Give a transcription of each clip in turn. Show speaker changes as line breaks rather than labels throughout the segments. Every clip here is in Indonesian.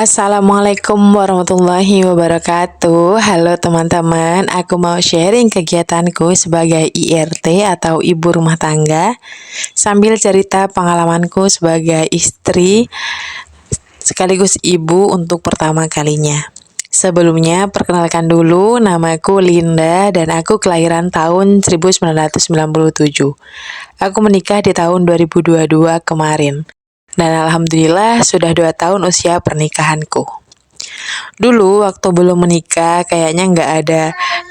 Assalamualaikum warahmatullahi wabarakatuh. Halo teman-teman, aku mau sharing kegiatanku sebagai IRT atau ibu rumah tangga sambil cerita pengalamanku sebagai istri sekaligus ibu untuk pertama kalinya. Sebelumnya, perkenalkan dulu, namaku Linda dan aku kelahiran tahun 1997. Aku menikah di tahun 2022 kemarin. Dan alhamdulillah sudah 2 tahun usia pernikahanku. Dulu waktu belum menikah kayaknya nggak ada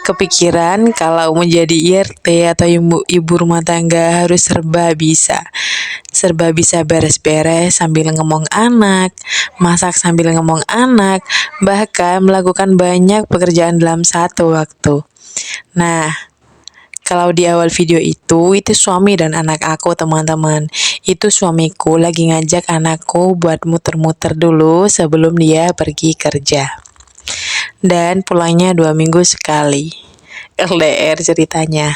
kepikiran kalau menjadi IRT atau ibu rumah tangga harus serba bisa. Serba bisa beres-beres sambil ngomong anak, masak sambil ngomong anak, bahkan melakukan banyak pekerjaan dalam satu waktu. Nah, kalau di awal video itu suami dan anak aku teman-teman. Itu suamiku lagi ngajak anakku buat muter-muter dulu sebelum dia pergi kerja. Dan pulangnya 2 minggu sekali. LDR ceritanya.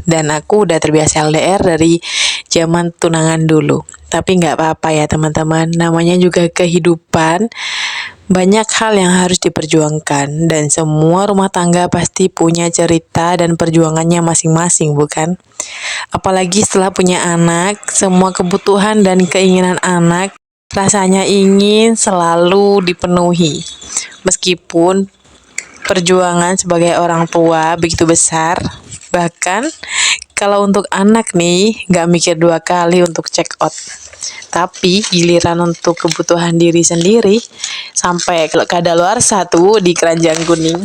Dan aku udah terbiasa LDR dari zaman tunangan dulu. Tapi nggak apa-apa ya teman-teman, namanya juga kehidupan. Banyak hal yang harus diperjuangkan dan semua rumah tangga pasti punya cerita dan perjuangannya masing-masing, bukan? Apalagi setelah punya anak, semua kebutuhan dan keinginan anak rasanya ingin selalu dipenuhi. Meskipun perjuangan sebagai orang tua begitu besar, bahkan kalau untuk anak nih, nggak mikir 2 kali untuk check out. Tapi giliran untuk kebutuhan diri sendiri, sampai kadaluarsa tuh di keranjang kuning.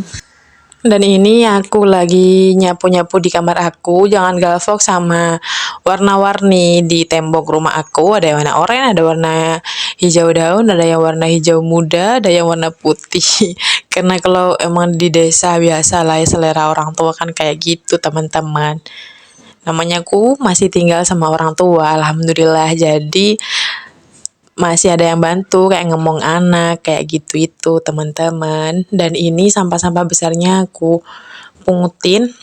Dan ini aku lagi nyapu-nyapu di kamar aku, jangan galvok sama warna-warni di tembok rumah aku. Ada yang warna oranye, ada warna hijau daun, ada yang warna hijau muda, ada yang warna putih. Karena kalau emang di desa biasa lah ya, selera orang tua kan kayak gitu teman-teman. Namanya aku masih tinggal sama orang tua, alhamdulillah. Jadi masih ada yang bantu kayak ngomong anak kayak gitu itu teman-teman. Dan ini sampah-sampah besarnya aku pungutin.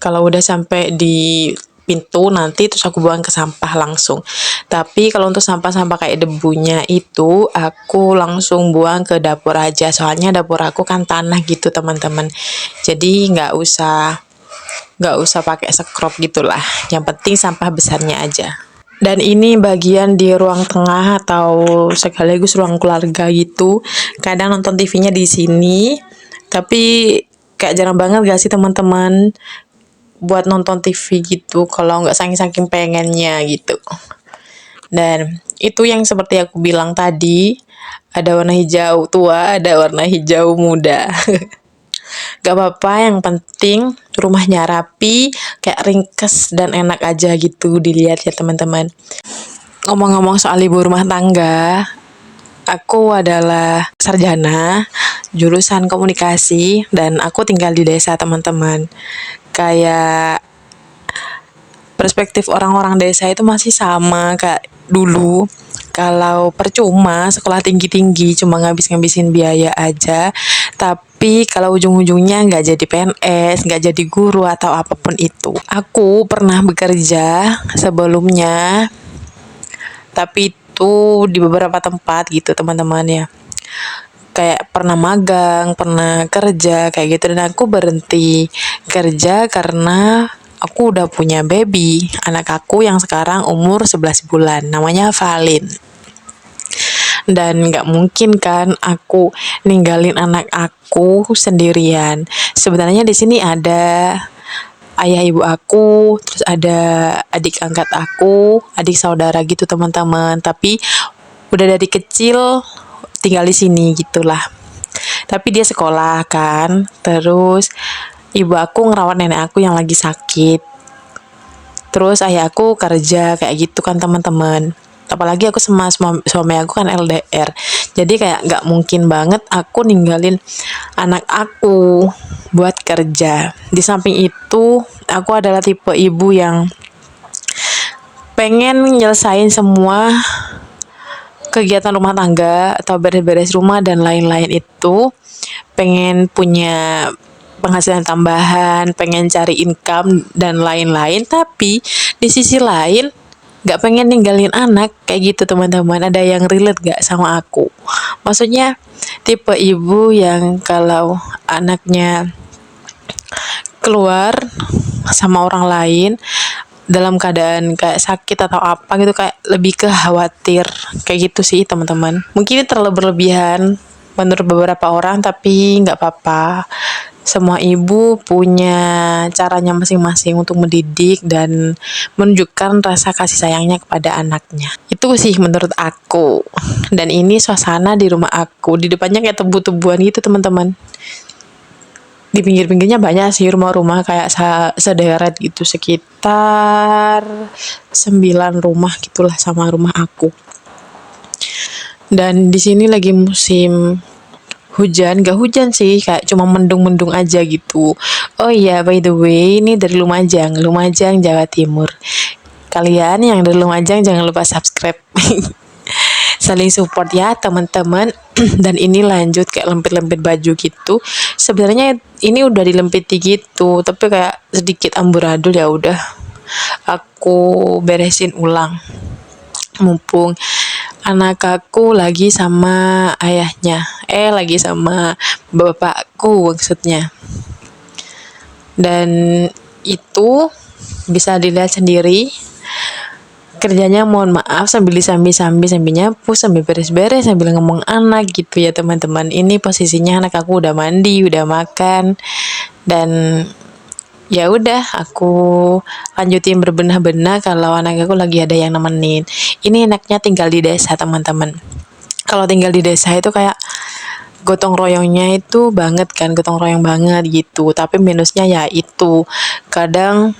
Kalau udah sampai di pintu nanti terus aku buang ke sampah langsung. Tapi kalau untuk sampah-sampah kayak debunya itu aku langsung buang ke dapur aja. Soalnya dapur aku kan tanah gitu teman-teman. Jadi nggak usah pakai sekrop gitulah. Yang penting sampah besarnya aja. Dan ini bagian di ruang tengah atau sekaligus ruang keluarga gitu. Kadang nonton TV-nya di sini, tapi kayak jarang banget gak sih teman-teman buat nonton TV gitu kalau nggak saking-saking pengennya gitu. Dan itu yang seperti aku bilang tadi, ada warna hijau tua, ada warna hijau muda. Gak apa-apa, yang penting rumahnya rapi, kayak ringkes dan enak aja gitu dilihat ya teman-teman. Ngomong-ngomong soal ibu rumah tangga, aku adalah sarjana jurusan komunikasi dan aku tinggal di desa teman-teman. Kayak perspektif orang-orang desa itu masih sama kayak dulu. Kalau percuma sekolah tinggi-tinggi cuma ngabis-ngabisin biaya aja, tapi kalau ujung-ujungnya nggak jadi PNS, nggak jadi guru atau apapun itu. Aku pernah bekerja sebelumnya, tapi itu di beberapa tempat gitu teman-teman ya. Kayak pernah magang, pernah kerja kayak gitu, dan aku berhenti kerja karena aku udah punya baby, anak aku yang sekarang umur 11 bulan, namanya Valin. Dan nggak mungkin kan aku ninggalin anak aku sendirian. Sebenarnya di sini ada ayah ibu aku, terus ada adik angkat aku, adik saudara gitu teman-teman. Tapi udah dari kecil tinggal di sini gitulah. Tapi dia sekolah kan, terus ibu aku ngerawat nenek aku yang lagi sakit. Terus ayah aku kerja kayak gitu kan teman-teman. Apalagi aku sama suami aku kan LDR. Jadi kayak nggak mungkin banget aku ninggalin anak aku buat kerja. Di samping itu, aku adalah tipe ibu yang pengen nyelesain semua kegiatan rumah tangga atau beres-beres rumah dan lain-lain itu. Pengen punya penghasilan tambahan, pengen cari income dan lain-lain. Tapi di sisi lain nggak pengen ninggalin anak kayak gitu teman-teman. Ada yang relate gak sama aku? Maksudnya tipe ibu yang kalau anaknya keluar sama orang lain dalam keadaan kayak sakit atau apa gitu, kayak lebih ke khawatir kayak gitu sih teman-teman. Mungkin ini terlalu berlebihan menurut beberapa orang, tapi nggak apa-apa. Semua ibu punya caranya masing-masing untuk mendidik dan menunjukkan rasa kasih sayangnya kepada anaknya. Itu sih menurut aku. Dan ini suasana di rumah aku. Di depannya kayak tebu-tebuan gitu teman-teman. Di pinggir-pinggirnya banyak sih rumah-rumah kayak sederet gitu, sekitar 9 rumah gitulah sama rumah aku. Dan di sini lagi musim hujan, gak hujan sih, kayak cuma mendung-mendung aja gitu. Oh iya, by the way, ini dari Lumajang, Jawa Timur. Kalian yang dari Lumajang jangan lupa subscribe. Saling support ya teman-teman. Dan ini lanjut kayak lempit-lempit baju gitu. Sebenarnya ini udah dilempiti gitu, tapi kayak sedikit amburadul, ya udah aku beresin ulang. Mumpung anak aku lagi sama ayahnya, lagi sama bapakku maksudnya. Dan itu bisa dilihat sendiri kerjanya, mohon maaf, sambil sambil nyapu, sambil beres-beres, sambil ngomong anak gitu ya teman-teman. Ini posisinya anak aku udah mandi, udah makan, dan ya udah aku lanjutin berbenah-benah kalau anak aku lagi ada yang nemenin. Ini enaknya tinggal di desa teman-teman. Kalau tinggal di desa itu kayak gotong royongnya itu banget kan, gotong royong banget gitu. Tapi minusnya ya itu kadang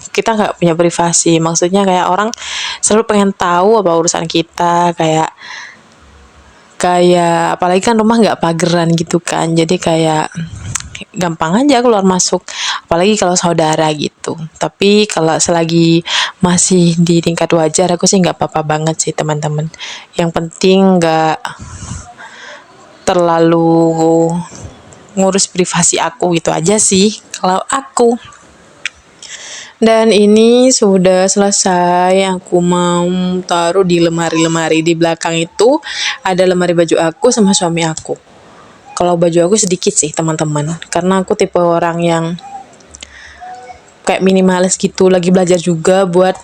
kita nggak punya privasi. Maksudnya kayak orang selalu pengen tahu apa urusan kita, kayak apalagi kan rumah nggak pageran gitu kan, jadi kayak gampang aja keluar masuk, apalagi kalau saudara gitu. Tapi kalau selagi masih di tingkat wajar, aku sih nggak apa-apa banget sih teman-teman. Yang penting nggak terlalu ngurus privasi aku, gitu aja sih kalau aku. Dan ini sudah selesai, aku mau taruh di lemari-lemari. Di belakang itu ada lemari baju aku sama suami aku. Kalau baju aku sedikit sih teman-teman, karena aku tipe orang yang kayak minimalis gitu, lagi belajar juga buat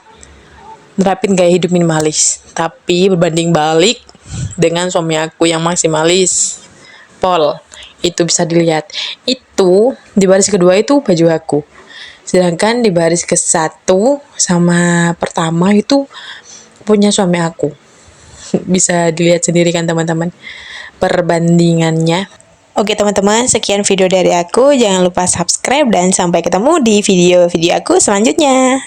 nerapin gaya hidup minimalis. Tapi berbanding balik dengan suami aku yang maksimalis, Pol, itu bisa dilihat. Itu di baris kedua itu baju aku. Sedangkan di baris ke-1 sama pertama itu punya suami aku. Bisa dilihat sendiri kan teman-teman perbandingannya. Oke teman-teman, sekian video dari aku. Jangan lupa subscribe dan sampai ketemu di video-video aku selanjutnya.